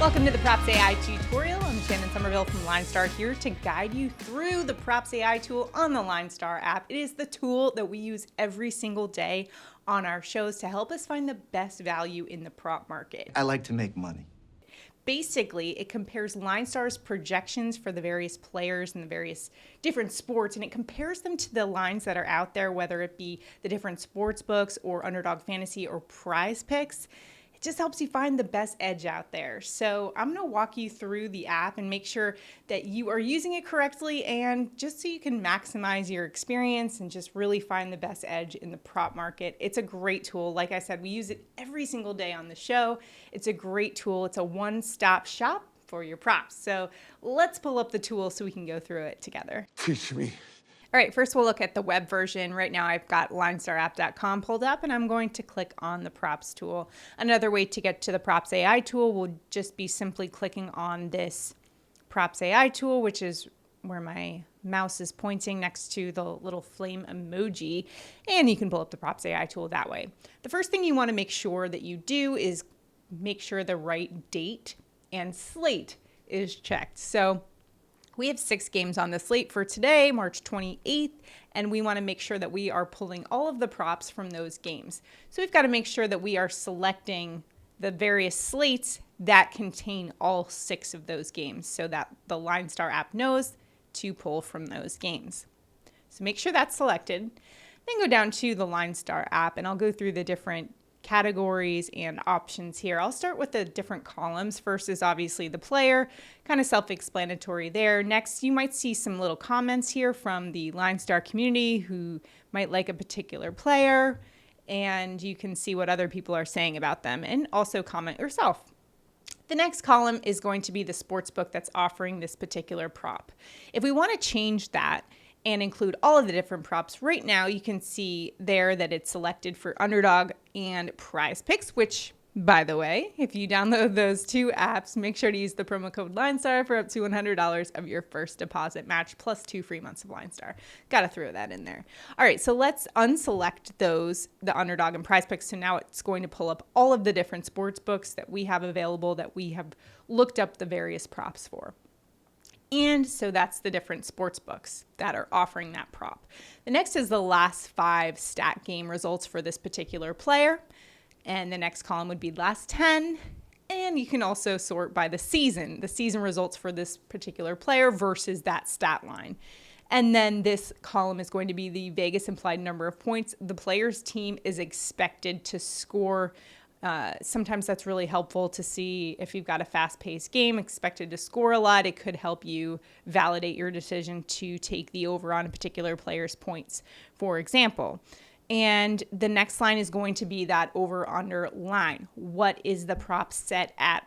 Welcome to the PropsAI tutorial. I'm Shannon Sommerville from LineStar here to guide you through the PropsAI tool on the LineStar app. It is the tool that we use every single day on our shows to help us find the best value in the prop market. I like to make money. Basically, it compares LineStar's projections for the various players and the various different sports, and it compares them to the lines that are out there, whether it be the different sports books or Underdog Fantasy or PrizePicks. It just helps you find the best edge out there. So I'm going to walk you through the app and make sure that you are using it correctly, and just so you can maximize your experience and just really find the best edge in the prop market. It's a great tool. Like I said, we use it every single day on the show. It's a great tool. It's a one-stop shop for your props. So let's pull up the tool so we can go through it together. Teach me. All right, first we'll look at the web version. Right now I've got LineStarApp.com pulled up, and I'm going to click on the props tool. Another way to get to the PropsAI tool will just be simply clicking on this PropsAI tool, which is where my mouse is pointing next to the little flame emoji, and you can pull up the PropsAI tool that way. The first thing you want to make sure that you do is make sure the right date and slate is checked. So we have 6 games on the slate for today, March 28th, and we want to make sure that we are pulling all of the props from those games. So we've got to make sure that we are selecting the various slates that contain all 6 of those games so that the LineStar app knows to pull from those games. So make sure that's selected. Then go down to the LineStar app, and I'll go through the different categories and options here. I'll start with the different columns. First is obviously the player, kind of self-explanatory there. Next, you might see some little comments here from the LineStar community who might like a particular player, and you can see what other people are saying about them and also comment yourself. The next column is going to be the sportsbook that's offering this particular prop. If we want to change that and include all of the different props, right now you can see there that it's selected for Underdog and PrizePicks, which, by the way, if you download those 2 apps, make sure to use the promo code LineStar for up to $100 of your first deposit match plus 2 free months of LineStar. Got to throw that in there. All right, so let's unselect those, the Underdog and PrizePicks. So now it's going to pull up all of the different sports books that we have available that we have looked up the various props for. And so that's the different sports books that are offering that prop. The next is the last 5 stat game results for this particular player. And the next column would be last 10. And you can also sort by the season results for this particular player versus that stat line. And then this column is going to be the Vegas implied number of points the player's team is expected to score. Sometimes that's really helpful to see if you've got a fast-paced game expected to score a lot. It could help you validate your decision to take the over on a particular player's points, for example. And the next line is going to be that over-under line. What is the prop set at?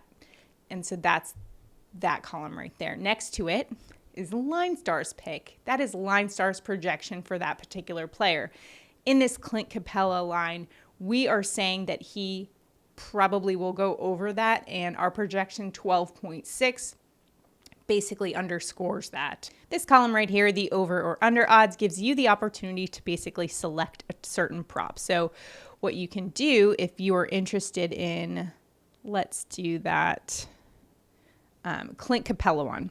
And so that's that column right there. Next to it is LineStar's pick. That is LineStar's projection for that particular player. In this Clint Capella line, we are saying that he probably will go over that, and our projection 12.6 basically underscores that. This column right here, the over or under odds, gives you the opportunity to basically select a certain prop. So what you can do if you are interested in, let's do that Clint Capella one.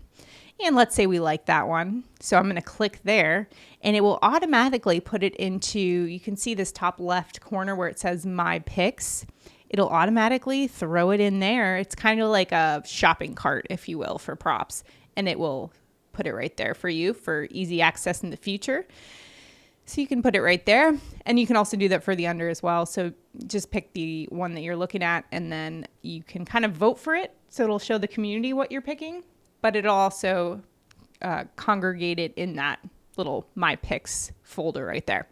And let's say we like that one. So I'm going to click there, and it will automatically put it into, you can see this top left corner where it says My Picks. It'll automatically throw it in there. It's kind of like a shopping cart, if you will, for props. And it will put it right there for you for easy access in the future. So you can put it right there. And you can also do that for the under as well. So just pick the one that you're looking at, and then you can kind of vote for it. So it'll show the community what you're picking, but it'll also congregate it in that little My Picks folder right there.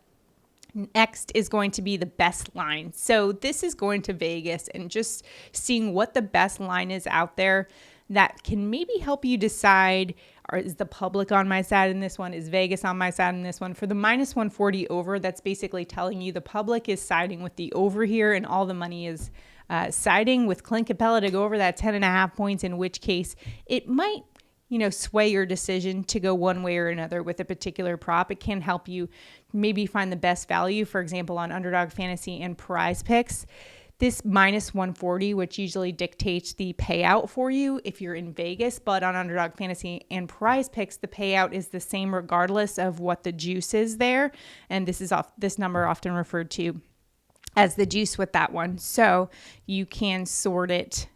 Next is going to be the best line. So this is going to Vegas and just seeing what the best line is out there that can maybe help you decide, or is the public on my side in this one? Is Vegas on my side in this one? For the minus 140 over, that's basically telling you the public is siding with the over here, and all the money is siding with Clint Capella to go over that 10.5 points, in which case it might sway your decision to go one way or another with a particular prop. It can help you maybe find the best value, for example, on Underdog Fantasy and PrizePicks. this minus 140, which usually dictates the payout for you if you're in Vegas, but on Underdog Fantasy and PrizePicks, the payout is the same regardless of what the juice is there. And this number often referred to as the juice with that one. So you can sort it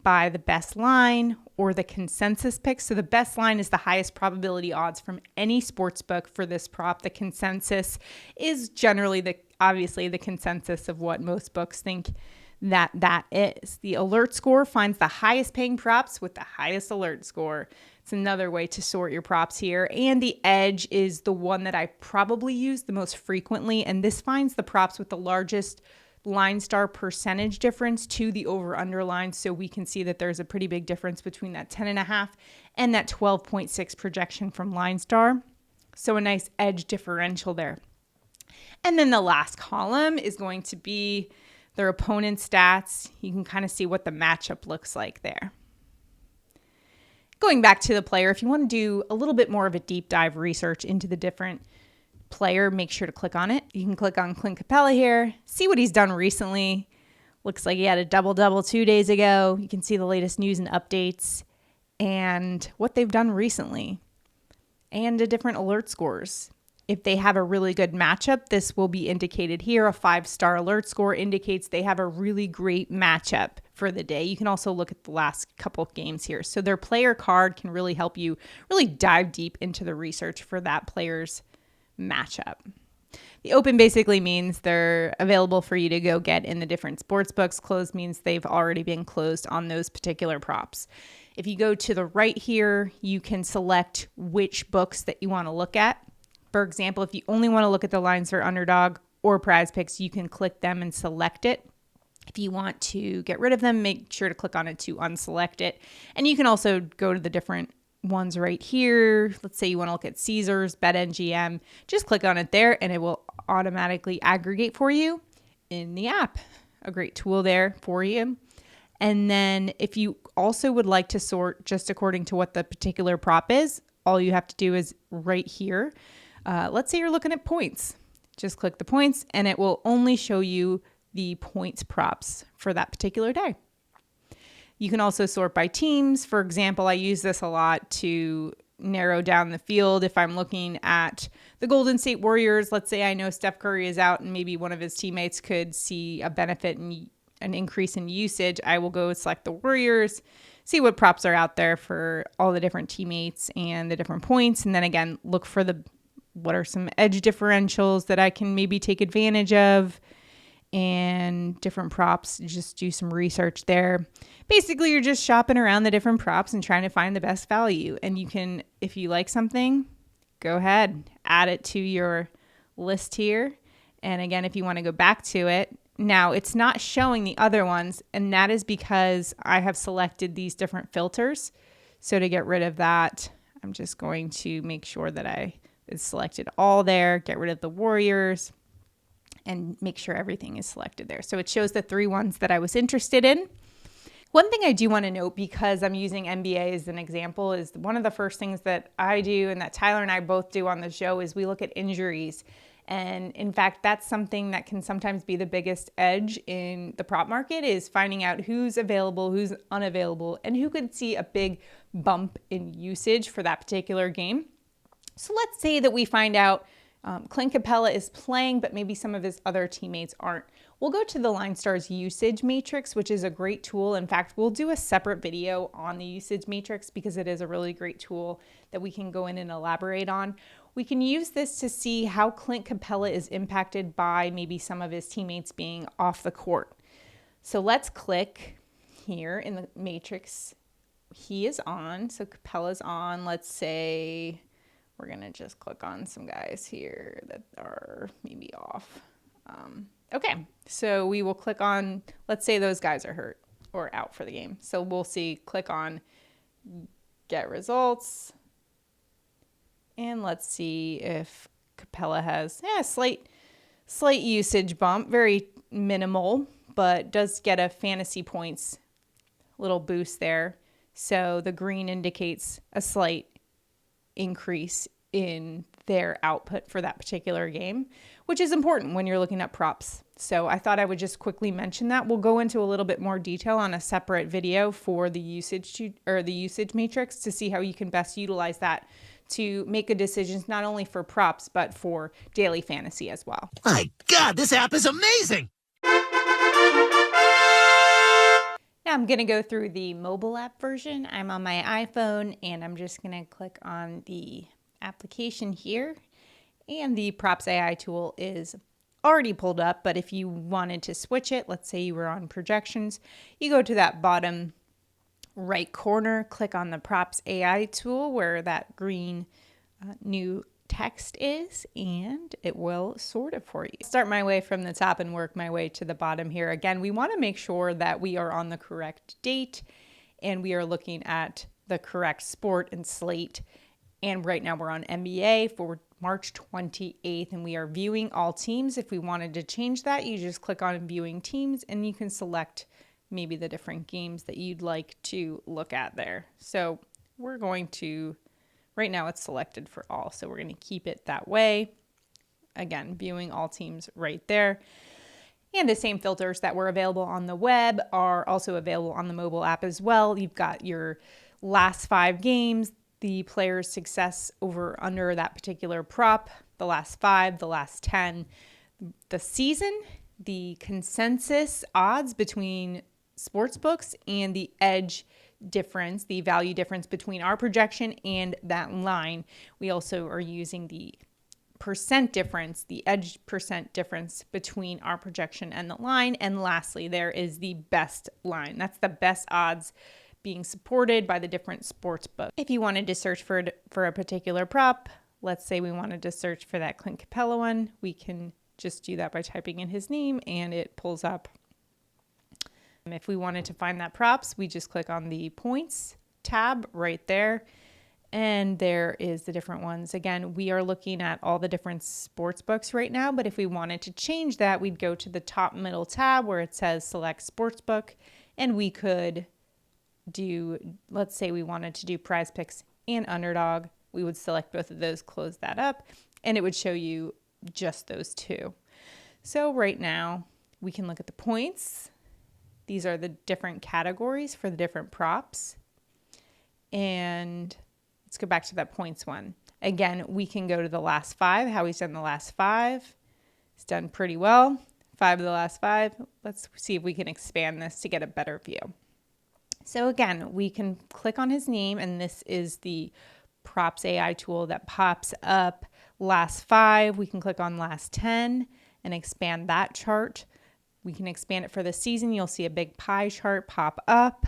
by the best line or the consensus pick. So the best line is the highest probability odds from any sports book for this prop. The consensus is generally obviously the consensus of what most books think that is. The alert score finds the highest paying props with the highest alert score. It's another way to sort your props here. And the edge is the one that I probably use the most frequently. And this finds the props with the largest LineStar percentage difference to the over-under line. So we can see that there's a pretty big difference between that 10.5 and that 12.6 projection from LineStar. So a nice edge differential there. And then the last column is going to be their opponent's stats. You can kind of see what the matchup looks like there. Going back to the player, if you want to do a little bit more of a deep dive research into the different player, make sure to click on it. You can click on Clint Capella here, see what he's done recently. Looks like he had a double-double 2 days ago. You can see the latest news and updates and what they've done recently and the different alert scores. If they have a really good matchup, this will be indicated here. A 5-star alert score indicates they have a really great matchup for the day. You can also look at the last couple of games here. So their player card can really help you really dive deep into the research for that player's matchup. The open basically means they're available for you to go get in the different sports books. Closed means they've already been closed on those particular props. If you go to the right here, you can select which books that you want to look at. For example, if you only want to look at the lines for Underdog or PrizePicks, you can click them and select it. If you want to get rid of them, make sure to click on it to unselect it. And you can also go to the different ones right here. Let's say you want to look at Caesars, BetMGM. Just click on it there and it will automatically aggregate for you in the app. A great tool there for you. And then if you also would like to sort just according to what the particular prop is, all you have to do is right here. Let's say you're looking at points. Just click the points and it will only show you the points props for that particular day. You can also sort by teams. For example, I use this a lot to narrow down the field. If I'm looking at the Golden State Warriors, let's say I know Steph Curry is out and maybe one of his teammates could see a benefit and an increase in usage, I will go select the Warriors, see what props are out there for all the different teammates and the different points. And then again, look for what are some edge differentials that I can maybe take advantage of and different props. Just do some research there. Basically, you're just shopping around the different props and trying to find the best value. And you can, if you like something, go ahead, add it to your list here. And again, if you want to go back to it, now it's not showing the other ones. And that is because I have selected these different filters. So to get rid of that, I'm just going to make sure that it's selected all there, get rid of the Warriors, and make sure everything is selected there. So it shows the 3 ones that I was interested in. One thing I do want to note, because I'm using NBA as an example, is one of the first things that I do and that Tyler and I both do on the show is we look at injuries. And in fact, that's something that can sometimes be the biggest edge in the prop market, is finding out who's available, who's unavailable, and who could see a big bump in usage for that particular game. So let's say that we find out Clint Capella is playing, but maybe some of his other teammates aren't. We'll go to the LineStar's usage matrix, which is a great tool. In fact, we'll do a separate video on the usage matrix because it is a really great tool that we can go in and elaborate on. We can use this to see how Clint Capella is impacted by maybe some of his teammates being off the court. So let's click here in the matrix. He is on, so Capella's on. Let's say we're going to just click on some guys here that are maybe off. Okay, so we will click on, let's say those guys are hurt or out for the game. So we'll click on get results. And let's see if Capella has a slight usage bump, very minimal, but does get a fantasy points little boost there. So the green indicates a slight increase in their output for that particular game, which is important when you're looking at props. So I thought I would just quickly mention that. We'll go into a little bit more detail on a separate video for the usage matrix to see how you can best utilize that to make good decisions, not only for props, but for daily fantasy as well. My God, this app is amazing. Now I'm going to go through the mobile app version. I'm on my iPhone and I'm just going to click on the application here. And the PropsAI tool is already pulled up, but if you wanted to switch it, let's say you were on projections, you go to that bottom right corner, click on the PropsAI tool where that green new text is, and it will sort it for you. Start my way from the top and work my way to the bottom here. Again, we want to make sure that we are on the correct date and we are looking at the correct sport and slate. And right now we're on NBA for March 28th and we are viewing all teams. If we wanted to change that, you just click on viewing teams and you can select maybe the different games that you'd like to look at there. So we're going to, right now it's selected for all, so we're going to keep it that way. Again, viewing all teams right there. And the same filters that were available on the web are also available on the mobile app as well. You've got your last 5 games, the player's success over under that particular prop, the last 5, the last 10, the season, the consensus odds between Sportsbooks, and the edge difference, the value difference between our projection and that line. We also are using the percent difference, the edge percent difference between our projection and the line. And lastly, there is the best line. That's the best odds being supported by the different sports books. If you wanted to search for a particular prop, let's say we wanted to search for that Clint Capella one, we can just do that by typing in his name and it pulls up. If we wanted to find that props, we just click on the points tab right there. And there is the different ones. Again, we are looking at all the different sports books right now, but if we wanted to change that, we'd go to the top middle tab where it says select sportsbook, and we could do, let's say we wanted to do PrizePicks and Underdog. We would select both of those, close that up, and it would show you just those two. So right now we can look at the points. These are the different categories for the different props. And let's go back to that points one. Again, we can go to the last 5, how he's done the last 5. He's done pretty well. 5 of the last 5. Let's see if we can expand this to get a better view. So again, we can click on his name, and this is the PropsAI tool that pops up last 5. We can click on last 10 and expand that chart. We can expand it for the season. You'll see a big pie chart pop up.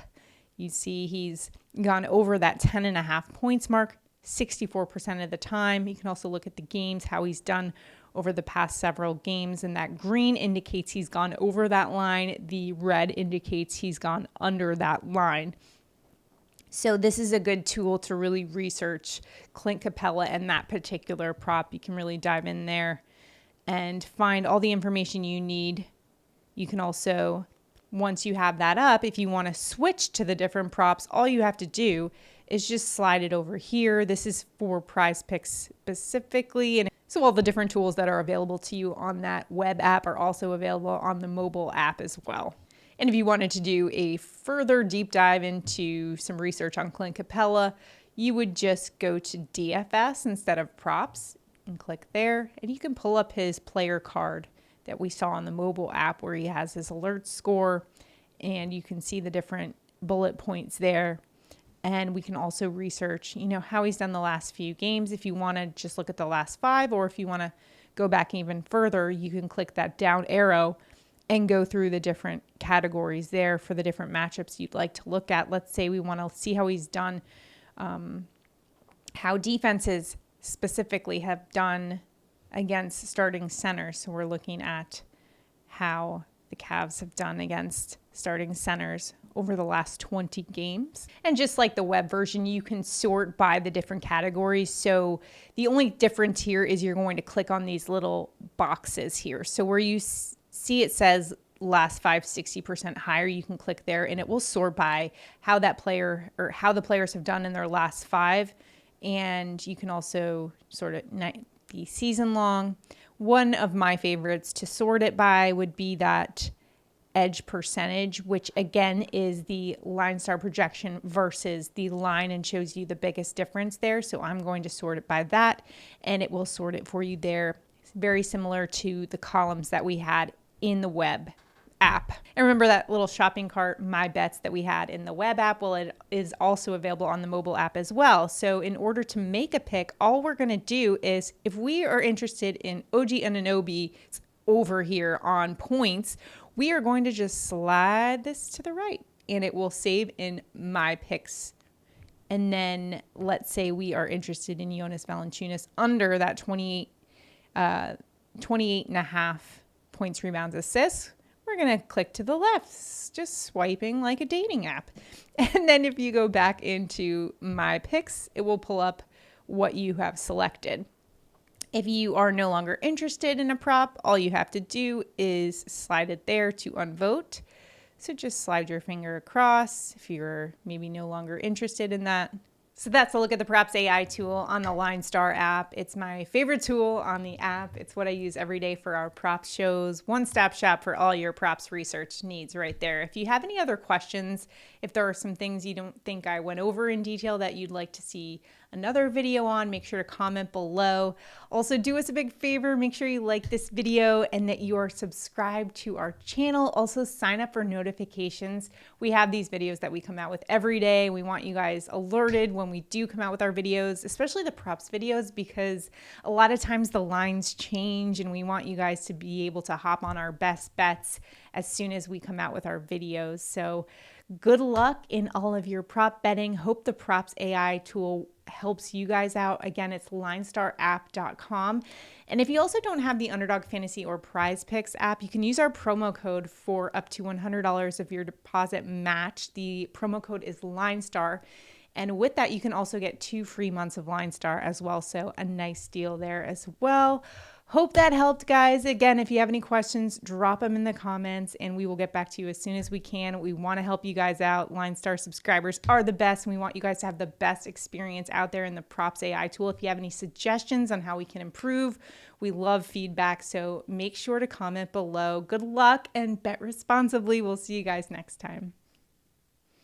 You see he's gone over that 10.5 points mark 64% of the time. You can also look at the games, how he's done over the past several games, and that green indicates he's gone over that line. The red indicates he's gone under that line. So this is a good tool to really research Clint Capella and that particular prop. You can really dive in there and find all the information you need. You can also, once you have that up, if you want to switch to the different props, all you have to do is just slide it over here. This is for PrizePicks specifically. And so all the different tools that are available to you on that web app are also available on the mobile app as well. And if you wanted to do a further deep dive into some research on Clint Capella, you would just go to DFS instead of props and click there. And you can pull up his player card that we saw on the mobile app where he has his alert score, and you can see the different bullet points there. And we can also research, how he's done the last few games. If you want to just look at the last 5, or if you want to go back even further, you can click that down arrow and go through the different categories there for the different matchups you'd like to look at. Let's say we want to see how he's done, how defenses specifically have done against starting centers. So we're looking at how the Cavs have done against starting centers over the last 20 games. And just like the web version, you can sort by the different categories. So the only difference here is you're going to click on these little boxes here. So where you see it says last 5 60% higher, you can click there and it will sort by how that player or how the players have done in their last 5. And you can also sort of the season long. One of my favorites to sort it by would be that edge percentage, which again is the LineStar projection versus the line and shows you the biggest difference there. So I'm going to sort it by that, and it will sort it for you there. It's very similar to the columns that we had in the web app. And remember that little shopping cart, my bets, that we had in the web app? Well, it is also available on the mobile app as well. So in order to make a pick, all we're going to do is, if we are interested in OG Anunoby over here on points, we are going to just slide this to the right and it will save in my picks. And then let's say we are interested in Jonas Valanciunas under that 28 and a half points, rebounds, assists. We're going to click to the left, just swiping like a dating app. And then if you go back into my picks, it will pull up what you have selected. If you are no longer interested in a prop, all you have to do is slide it there to unvote. So just slide your finger across if you're maybe no longer interested in that. So that's a look at the PropsAI tool on the LineStar app. It's my favorite tool on the app. It's what I use every day for our props shows. One-stop shop for all your props research needs right there. If you have any other questions, if there are some things you don't think I went over in detail that you'd like to see another video on, make sure to comment below. Also, do us a big favor, make sure you like this video and that you are subscribed to our channel. Also, sign up for notifications. We have these videos that we come out with every day. We want you guys alerted when we do come out with our videos, especially the props videos, because a lot of times the lines change and we want you guys to be able to hop on our best bets as soon as we come out with our videos. So good luck in all of your prop betting. Hope the PropsAI tool helps you guys out. Again, it's linestarapp.com. And if you also don't have the Underdog Fantasy or PrizePicks app, you can use our promo code for up to $100 of your deposit match. The promo code is LineStar. And with that, you can also get 2 free months of LineStar as well. So a nice deal there as well. Hope that helped, guys. Again, if you have any questions, drop them in the comments and we will get back to you as soon as we can. We want to help you guys out. LineStar subscribers are the best, and we want you guys to have the best experience out there in the PropsAI tool. If you have any suggestions on how we can improve, we love feedback. So make sure to comment below. Good luck and bet responsibly. We'll see you guys next time.